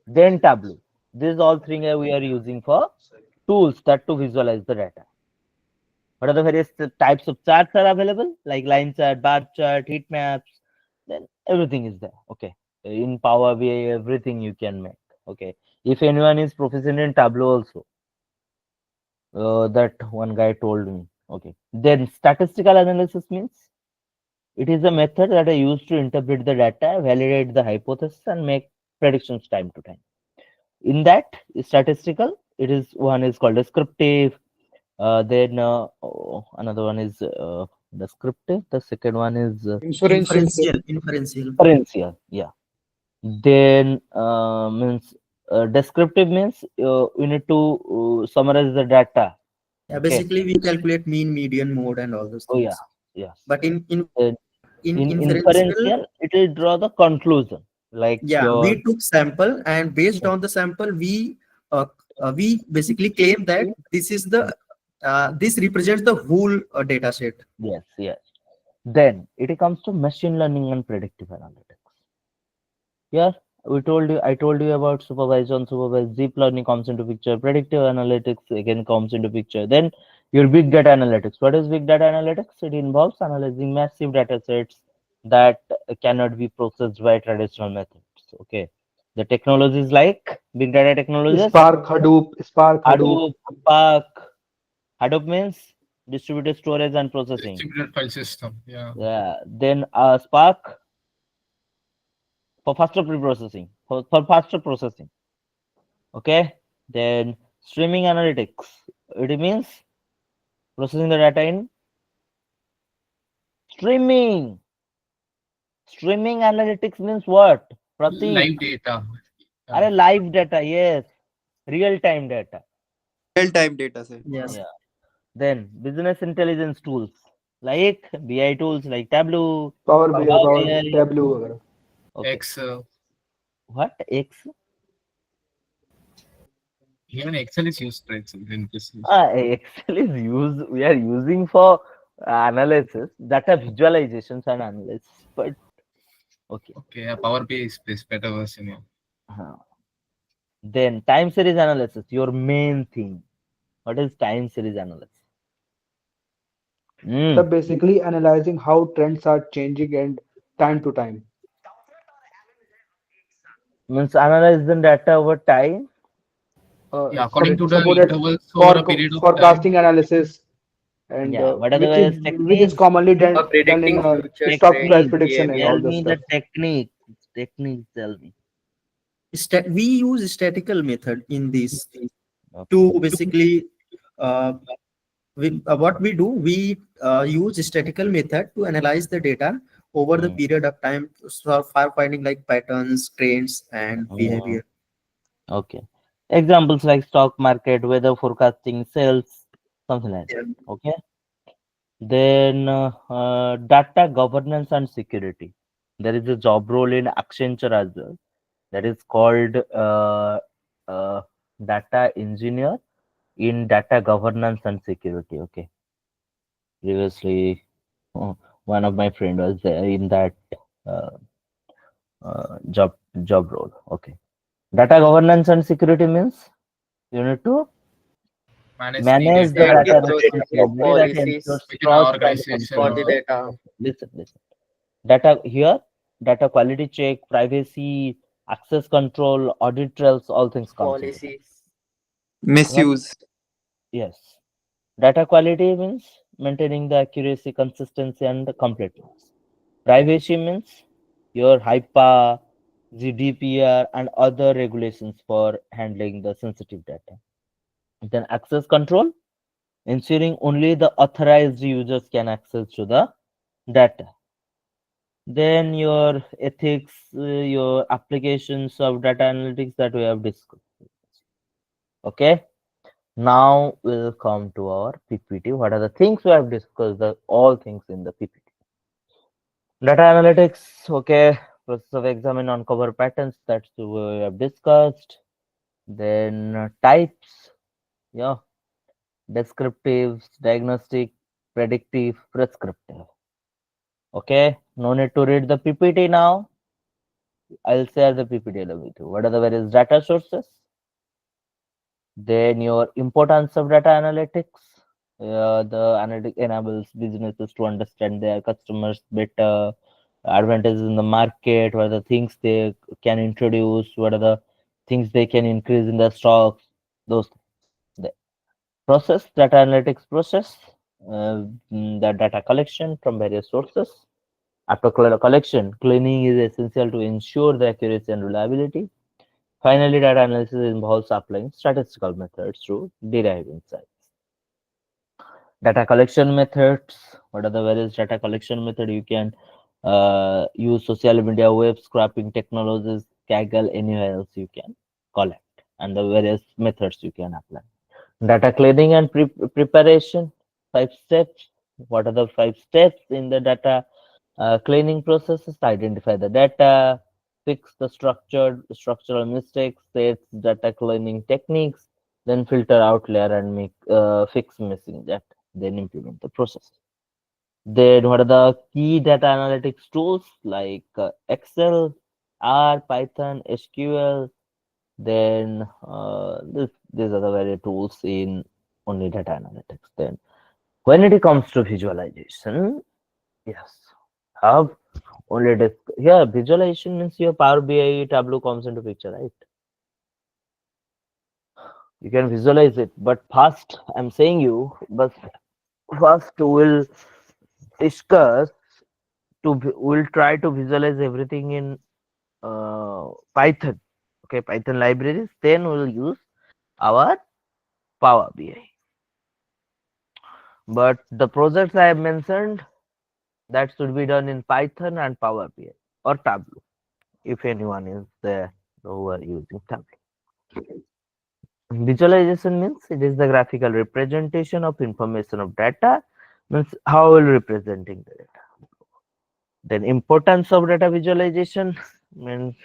then Tableau. These all three we are using for tools that to visualize the data. What are the various types of charts are available? Like line chart, bar chart, heat maps. Then everything is there. Okay. In Power BI, everything you can make. Okay. If anyone is proficient in Tableau also, that one guy told me. Okay. Then statistical analysis means it is a method that I use to interpret the data, validate the hypothesis, and make predictions time to time. In that statistical, it is one is called descriptive. Then another one is descriptive. The second one is Inferential, sir. Inferential. differential. Yeah. Then means descriptive means we need to summarize the data. Yeah, Okay. basically we calculate mean, median, mode, and all those Oh yeah. things. Yes. But Then in in inferential, inferential, it will draw the conclusion. Like yeah, your we took sample, and based on the sample, we basically claim that this is the this represents the whole data set. yes, yes. Then it comes to machine learning and predictive analytics. Yeah, I told you about supervised, unsupervised, deep learning comes into picture, predictive analytics again comes into picture. Then your big data analytics. What is big data analytics? It involves analyzing massive data sets that cannot be processed by traditional methods. Okay. The technologies like big data technologies, Spark, Hadoop. Hadoop, Spark. Hadoop means distributed storage and processing. Distributed file system. Yeah. Yeah. Then Spark for faster pre-processing, for faster processing. Okay. Then streaming analytics. It means processing the data in streaming. Streaming analytics means what? Pratik. Live data. Are live data? Yes. Real time data. Real-time data set. Yes. Yeah. Then business intelligence tools like BI tools like Tableau, Power BI, Power Power BI. Tableau वगैरह. Okay. Excel. What? X? Even Excel is used for Excel in this. Excel is used. We are using for analysis, data visualizations and analysis. But okay. Okay, yeah, Power BI is better version. Yeah. Uh, Then time series analysis, your main thing. What is time series analysis? So basically analyzing how trends are changing and time to time. Means analyze the data over time. Yeah, according to the Suppose that intervals over a period of time. forecasting analysis and Yeah. What are the which various is techniques? commonly done in Predicting future stock trends, price Technique. prediction and Tell all behavior. those me the stuff. technique. Technique. Tell me. We use statistical method in this Okay. to basically what we do, we use statistical method to analyze the data over the period of time for finding like patterns, trends, and behavior. Okay. Examples like stock market, weather forecasting, sales, something like that. Okay. Then data governance and security. There is a job role in Accenture as well. That is called uh, data engineer in data governance and security. Okay. Previously, one of my friend was there in that uh, job role. Okay. Data governance and security means you need to Manage the manage the data data process of responsibly that ensures policies within an trust and for organization. the consistency. data Okay. Listen. Data here, data quality check, privacy, access control, audit trails, all things comes into that. policies. What? Misuse. Yes. Data quality means maintaining the accuracy, consistency, and the completeness. Privacy means your HIPAA, GDPR, and other regulations for handling the sensitive data. Then access control, ensuring only the authorized users can access to the data. Then your ethics, your applications of data analytics that we have discussed. Okay. Now we'll come to our PPT. What are the things we have discussed? All things in the PPT. Data analytics. Okay. Process of examine, uncover patterns. That's we have discussed. Then types. Yeah. Descriptive, diagnostic, predictive, prescriptive. Okay. No need to read the PPT now. I'll share the PPT along with you. What are the various data sources? Then your importance of data analytics. The analytic enables businesses to understand their customers better, advantages in the market, what are the things they can introduce, what are the things they can increase in the stocks, those the process, data analytics process, the data collection from various sources. After collection, cleaning is essential to ensure the accuracy and reliability. Finally, data analysis involves applying statistical methods to derive insights. Data collection methods. What are the various data collection methods? You can use social media, web scraping technologies, Kaggle, anywhere else you can collect, and the various methods you can apply. Data cleaning and preparation. 5 steps. What are the 5 steps in the data cleaning processes? Identify the data, fix the structural mistakes, set data cleaning techniques, then filter outlier and make fix missing data, then implement the process. Then what are the key data analytics tools like Excel, R, Python, SQL? Then these are the various tools in only data analytics. Then when it comes to visualization, yes, have only here visualization means your Power BI Tableau comes into picture, right? You can visualize it, but first I'm saying you, but first we'll discuss we'll try to visualize everything in Python. Okay, Python libraries. Then we'll use our Power BI. But the projects I have mentioned that should be done in Python and Power BI or Tableau, if anyone is there who are using Tableau. Visualization means it is the graphical representation of information of data, means how we're representing the data. Then importance of data visualization means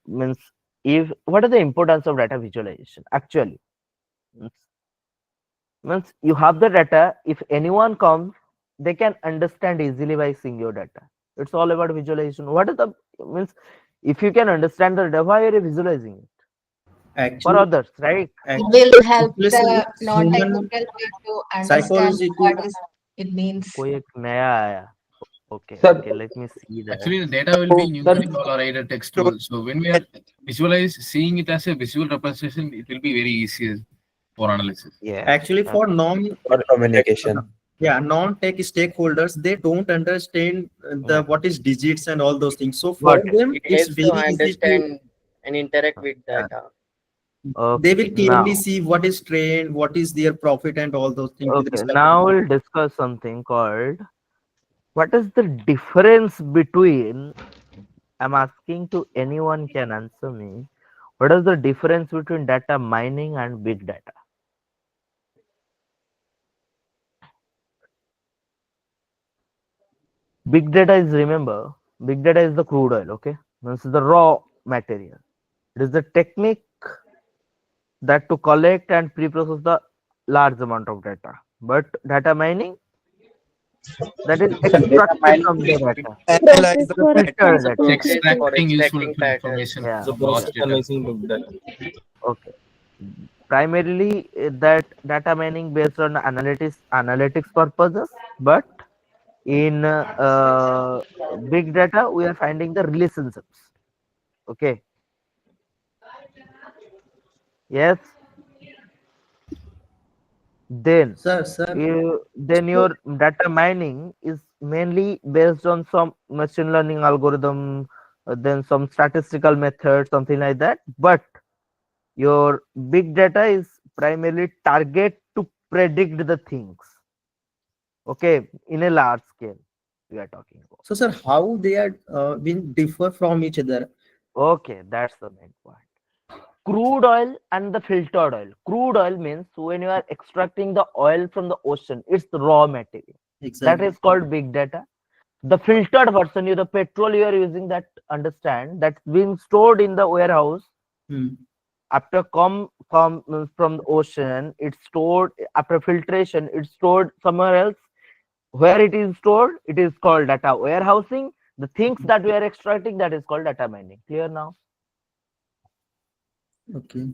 means if what are the importance of data visualization actually means you have the data, if anyone comes they can understand easily by seeing your data. It's all about visualization. What is the means if you can understand the data, why are you visualizing it? For Actually, others, right? It will help actually, sir, the human non-technical to understand psychology what to is it means. कोई एक नया आया. Okay, Sir, okay, let me see that. Actually, the data will be so sir, numerical or either textual. So when we are seeing it as a visual representation, it will be very easier for analysis. Yeah, actually for For communication. non-tech stakeholders, they don't understand the yeah, what is digits and all those things. So for got it. them, it it's helps to very easy to understand and interact with yeah, data. they Okay, will clearly now, see what is trend, what is their profit, and all those things with okay, respect to now the we'll discuss something called what is the difference between, I'm asking to anyone can answer me, what is the difference between data mining and big data? Big data is, remember, big data is the crude oil, okay? This is the raw material. It is the technique that to collect and pre-process the large amount of data. But data mining, that is Data extracted mining from the data, Analyze Process the for filtered patterns. data. It's process. for extracting useful extracting patterns. information Yeah, from large data. okay. Primarily, that data mining based on analytics purposes, but in big data, we are finding the relationships. Okay. Yes. Then sir. then So your data mining is mainly based on some machine learning algorithm, then some statistical method, something like that. But your big data is primarily target to predict the things, okay, in a large scale. we are talking about. So, sir, how they are been differ from each other? Okay, that's the main point. Crude oil and the filtered oil. Crude oil means when you are extracting the oil from the ocean, it's the raw material. That Exactly. is called big data. The filtered version, the petrol you are using, that understand that's being stored in the warehouse. Hmm. After come from the ocean, it's stored after filtration, it's stored somewhere else. Where it is stored, it is called data warehousing. The things that we are extracting, that is called data mining. Clear now? Okay.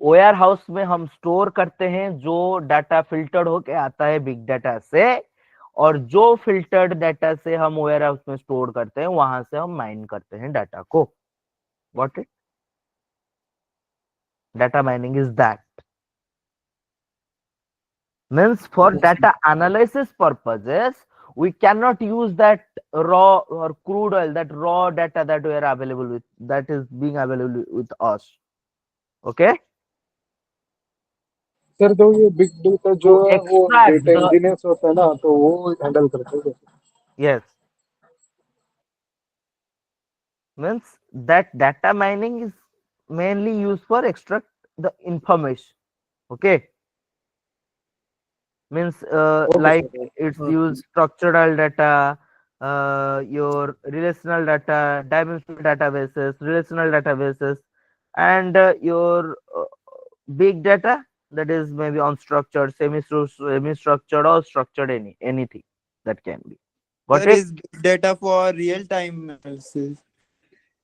Warehouse में हम store करते हैं जो data filtered होके आता है big data से, और जो फिल्टर्ड डाटा से हम वेयर हाउस में स्टोर करते हैं वहां से हम माइन करते हैं डाटा को. Got it? Data mining is that. Means for data analysis purposes, we cannot use that raw or crude oil, that raw data that we are available with, that is being available with us. Okay? Sir तो ये big data जो To है वो extract data the, engineers होता है ना, तो वो हैंडल करते हैं. yes, means that data mining is mainly used for extract the information. Okay, means okay like sir. it's Okay. used structural data, your relational data, dimensional databases, relational databases, and your big data, that is maybe unstructured, semi-structured or structured, anything that can be. Got Sir, it? is big data for real time analysis?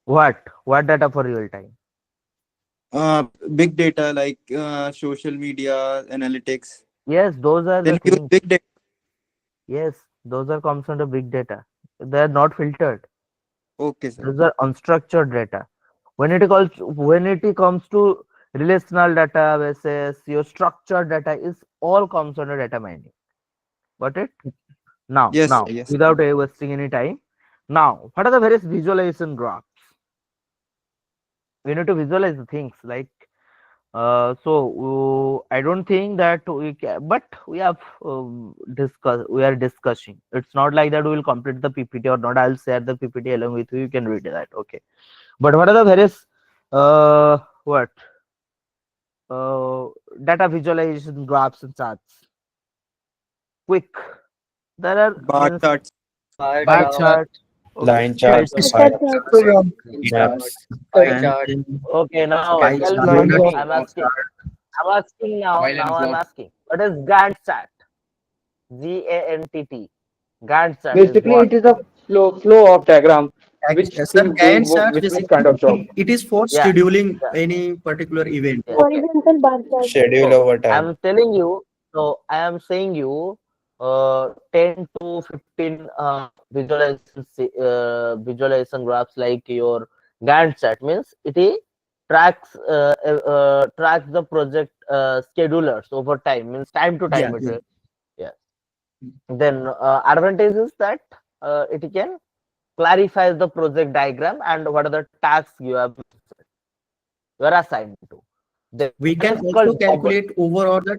What data for real time? Big data like social media analytics. Yes, those are Then the use things. big data. Yes, those are comes under big data. They are not filtered. Okay, sir. Those are unstructured data. When it comes to relational databases, your structured data is all comes under data mining. Got it? Now, Yes, sir. Yes. without wasting any time, now what are the various visualization graphs? We need to visualize the things like. I don't think that we can, but we have we are discussing. It's not like that we will complete the PPT or not. I'll share the PPT along with you. You can read that. Okay. But what are the various what data visualization graphs and charts? Quick. There are Bar charts. Bar bar chart, chart. Okay. Line charts, Scatter pie chart, maps, pie And chart, then Okay. Now pie tell chart. me. bar I'm asking. I'm asking now. While and Now I'm plot. asking. What is Gantt chart? GANTT. Gantt chart is Basically, what? it is a flow of diagram, which Sir, thing doing Gantt chart which kind of job. basically it is for Yeah. scheduling Yeah. any particular event. Yeah. Okay. horizontal bar chart. schedule So over time. I'm telling you. So I am saying you 10 to 15 visualization graphs like your Gantt chart means it tracks tracks the project schedulers over time, means time to time Yeah, it yeah. will. Yeah. Then advantage is that it can clarify the project diagram and what are the tasks you are assigned to. Then We one can is also called calculate overall the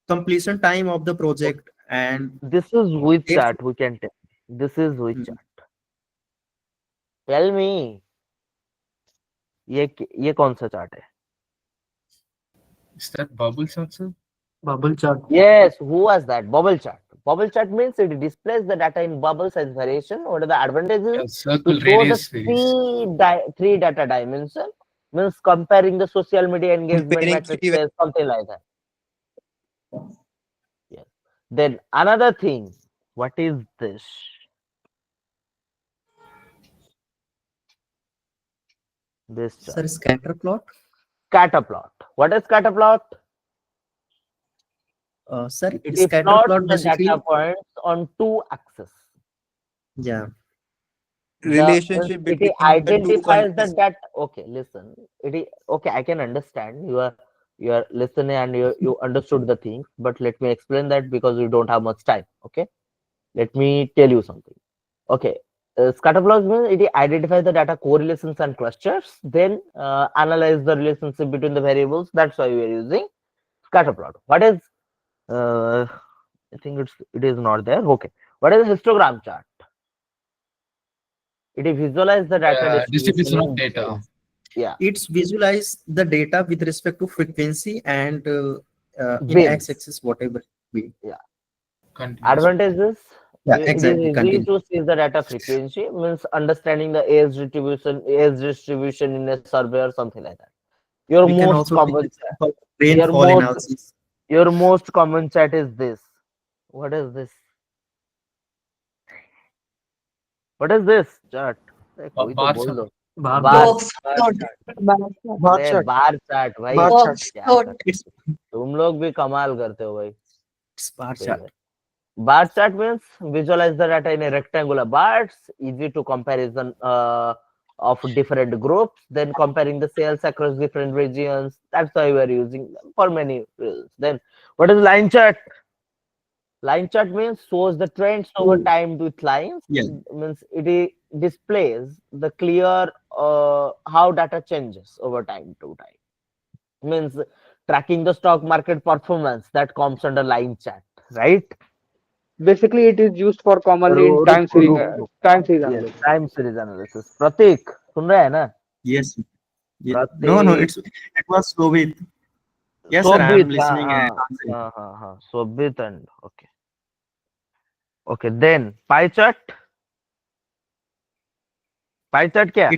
completion time of the project and this is which if chart we can tell. This is which Hmm. chart. Tell me. ये कौन सा chart है? Is that bubble chart, sir? Bubble chart. Yes, who was that? Bubble chart. Bubble chart means it displays the data in bubble size variation. What are the advantages? Yeah, To circle show the radius varies. three data dimension, means comparing the social media engagement Comparing three matrices, something like that. Yes. Then another thing, what is this? This chart. sir, scatter plot. Scatter plot. What is scatter plot? Sir, It scatter plots plot the basically, data points on two axes. yeah. relationship It between the two identifies the countries. data. Okay, listen. Okay. I can understand you are listening and you understood the things, but let me explain that because we don't have much time. Okay, let me tell you something. Okay, scatter plots means it identifies the data correlations and clusters, then analyze the relationship between the variables. That's why we are using scatter plot. What is I think it is not there. Okay, What is histogram chart? It visualize the data Distribution of in data. base. Yeah. It's visualize the data with respect to frequency and in Bins. x-axis whatever be. Yeah. Continuous. Advantage is Yeah, it is exactly. easy Continue. to see the data frequency, means understanding the age distribution in a survey or something like that. Your We can most also take common this for rainfall most analysis. your most common chat is this. What is this? What is this chat? कोई तो bar बोल chart. दो. Bar Bar. Box plot. bar अरे chart. Bar chart भाई. Bar chart. Box क्या plot. कर तुम लोग भी कमाल करते हो भाई. It's bar सही chart. है. Bar chart means visualize the data in a rectangular bars, easy to comparison of different groups, then comparing the sales across different regions. That's why we are using them for many reasons. Then what is line chart? Line chart means shows the trends over time with lines. Yeah. Means displays the clear how data changes over time to time. Means tracking the stock market performance, that comes under line chart, right? Basically, it is used for commonly in रुक रुक रुक time series yes analysis. time series analysis. प्रतीक सुन रहा है ना? Yes. Yeah. No, Prateek it was Shobit. Yes, sir. I am Shobhit. listening and हाँ answering. हाँ शोभित and okay then pie chart क्या?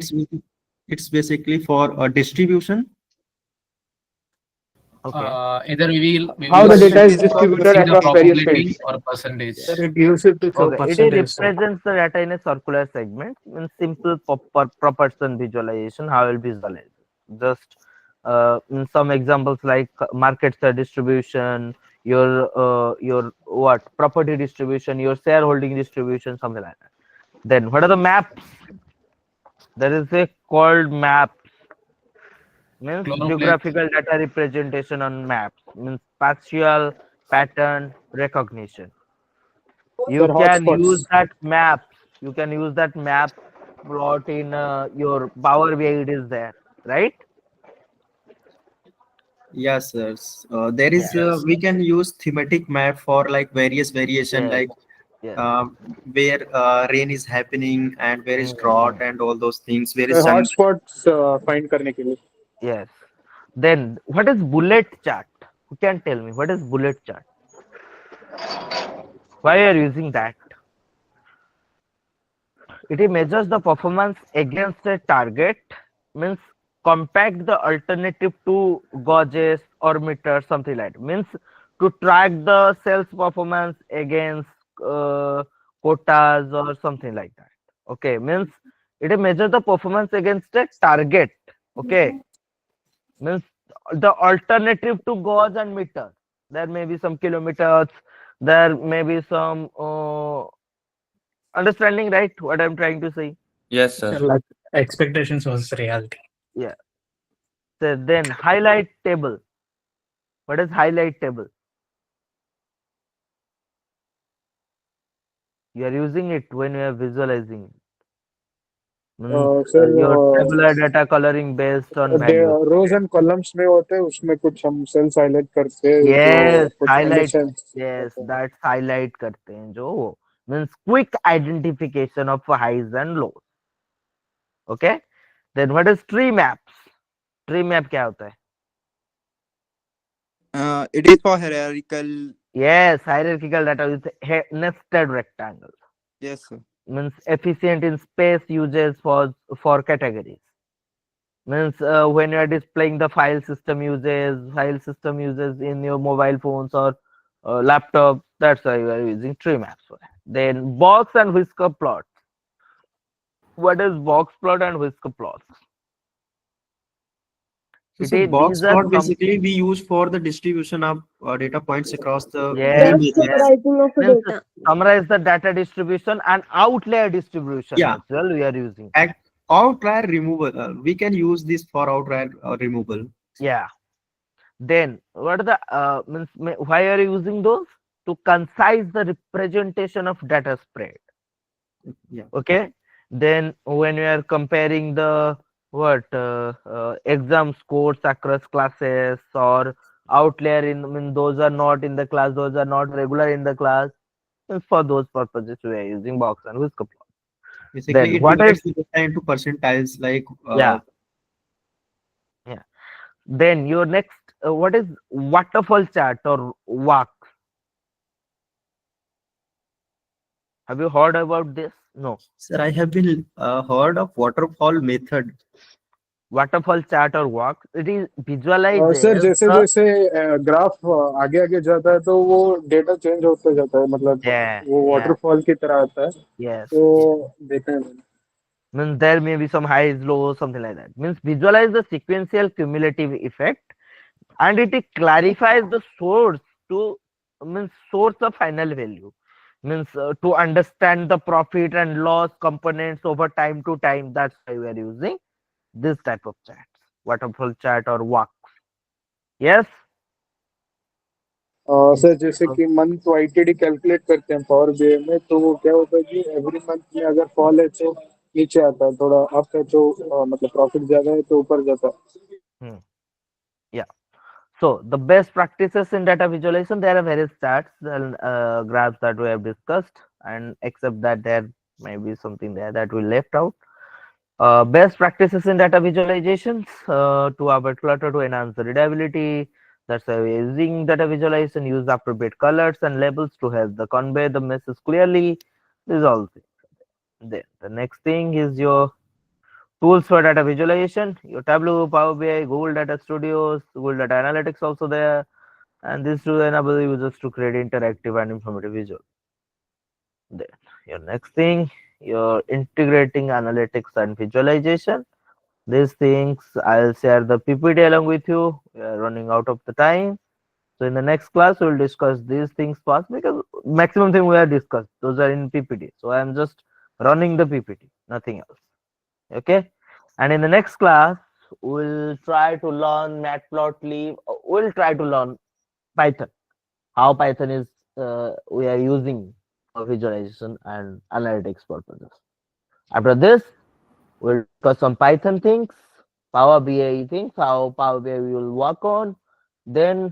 It's basically for a distribution. Okay. Either we How the will data is see distributed the across various probability fields. or percentage. Sir, it uses to show Okay, it percentage. Sir. represents the data in a circular segment in simple proportion visualization. How will visualize? Just in some examples like market share distribution, your what property distribution, your shareholding distribution, something like that. Then what are the maps? There is a called maps. Means Chloropleth. geographical data representation on maps. Means spatial pattern recognition. You They're can hotspots. use that map. You can use that map plot in your Power BI. It is there, right? Yes, sir. There is we can use thematic map for like various variation, Yes. like Yes. where rain is happening and where is drought and all those things. Where The is sun? hotspots find करने के लिए. Yes. Then what is bullet chart? Who can tell me what is bullet chart? Why are you using that? It measures the performance against a target. Means compact the alternative to gauges or meters, something like that. Means to track the sales performance against quotas or something like that. Okay, means it measures the performance against a target. Okay, means the alternative to gauge and meter. There may be some kilometers. There may be some understanding, right? What I'm trying to say. Yes, Sir, sir. like expectations was reality. Yeah. So then highlight table. What is highlight table? You are using it when you are visualizing it. Means, Sir, your tabular data coloring based on value. rows and columns में होते हैं उसमें कुछ हम cells highlight करते हैं Yes, कुछ highlight. conditions. Yes, that's highlight करते हैं जो वो. Means quick identification of highs and lows. Okay. Then what is tree maps? Tree map क्या होता है? It is for hierarchical. Yes, hierarchical data with nested rectangles. Yes, sir. Means efficient in space uses for categories. Means when you are displaying the file system uses in your mobile phones or laptop. That's why you are using tree maps for that. Then box and whisker plots. What is box plot and whisker plots? So box plot basically we use for the distribution of data points across the Summarize the data distribution and outlier distribution as well. We are using outlier removal. We can use this for outlier removal. Yeah. Then what are the means why are you using those? To concise the representation of data spread. Yeah. Okay. Then when we are comparing the exam scores across classes or outlier in those are not in the class, those are not regular in the class. For those purposes, we are using box and whisker plot. Basically, Then it what divides is the data into percentiles, like yeah yeah. Then your next what is waterfall chart or walk? Have you heard about this? No. sir, I have been heard of waterfall method. Waterfall chart or walk. It is sir visualizes जैसे the जैसे graph आगे आगे जाता है तो वो data change होते जाता है मतलब yeah वो yeah वाटरफॉल की तरह आता है yes तो yes. देखा है मैंने। Means there may be some highs, lows, something like that. Means visualize the sequential cumulative effect, and it clarifies the source to means source of final value. Means to understand the profit and loss components over time to time. That's why we are using this type of charts, waterfall chart or walks. Yes. Sir जैसे कि month YTD calculate करते हैं power BI में तो वो क्या होता है कि एवरी मंथ में अगर फॉल है तो नीचे आता है थोड़ा अप है तो मतलब प्रॉफिट ज्यादा है तो ऊपर जाता है। Yeah. So the best practices in data visualization, there are various charts and graphs that we have discussed, and except that there may be something there that we left out. Best practices in data visualizations to avoid clutter, to enhance the readability. That's why we're using data visualization. Use appropriate colors and labels to help the convey the message clearly. This is all things. Then the next thing is your tools for data visualization. Your Tableau, Power BI, Google Data Studios, Google Data Analytics also there, and this to enable users to create interactive and informative visual. Then your next thing, you're integrating analytics and visualization. These things I'll share the PPT along with you. We are running out of the time. So in the next class, we'll discuss these things first because maximum thing we have discussed, those are in PPT. So I'm just running the PPT, nothing else. Okay. And in the next class, we'll try to learn matplotlib. We'll try to learn Python. How Python is we are using for visualization and analytics purposes. After this, we'll discuss some Python things, Power BI things, how Power BI we will work on, then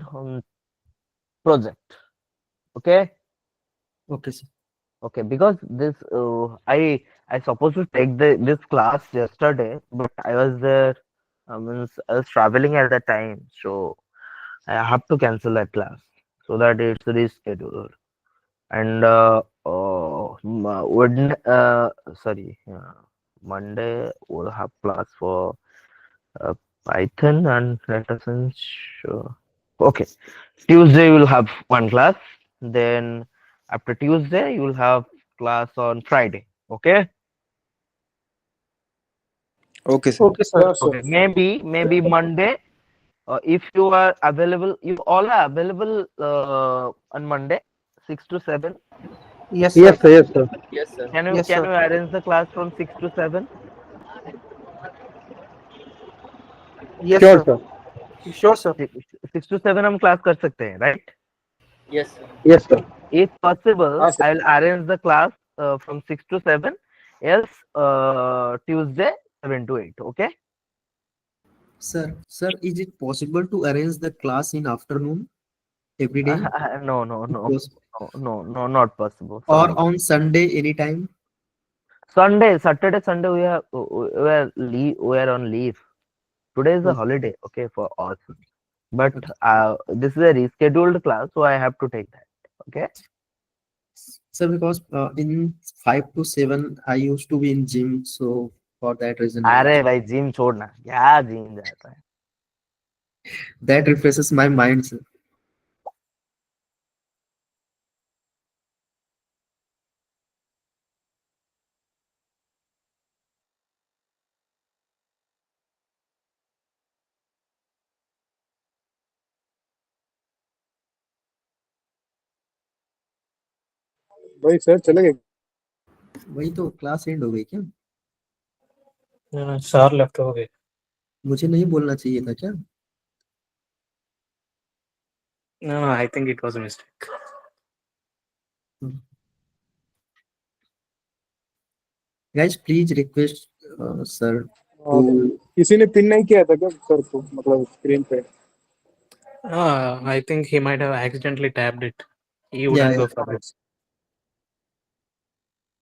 project. Okay. Okay, sir. Okay, because this I supposed to take this class yesterday, but I was there. Means I was traveling at that time, so I have to cancel that class so that it's rescheduled. And sorry, Monday we'll have class for Python and data science. Sure. Okay, Tuesday we'll have one class. Then after Tuesday you will have class on Friday. Okay. Okay, sir. Okay, sir. Okay. Maybe Monday. If you are available, you all are available on Monday, 6 to 7. Yes, Yes, sir. sir. Yes, sir. Yes, sir. Can you Yes, can sir. you arrange the class from 6 to 7? Yes, Sure, sir. sir. Sure, sir. 6 to 7 हम class कर सकते हैं, right? Yes, sir. Yes, sir. If possible, हाँ sir I'll arrange the class from 6 to 7. Else, Tuesday 7 to 8. Okay. Sir, is it possible to arrange the class in afternoon every day? No, no, no, Because, no, not possible. or Sorry. on Sunday anytime? Sunday, Saturday, Sunday we are on leave. Today is a Okay. holiday, okay, for us. But Okay. this is a rescheduled class, so I have to take that. Okay. Sir, because in 5 to 7 I used to be in gym, so for that reason अरे भाई gym छोड़ना, क्या gym जाता है? that refreshes my mind, sir. भाई sir चले गए वही तो क्लास एंड हो गई क्या? सर लेफ्ट हो गए। मुझे नहीं बोलना चाहिए था क्या? No, I think it was a mistake. Guys, please request sir और to. किसी ने पिन नहीं किया था क्या सर को मतलब स्क्रीन पे I think he might have accidentally tapped it. He Yeah, wouldn't yeah. go for it.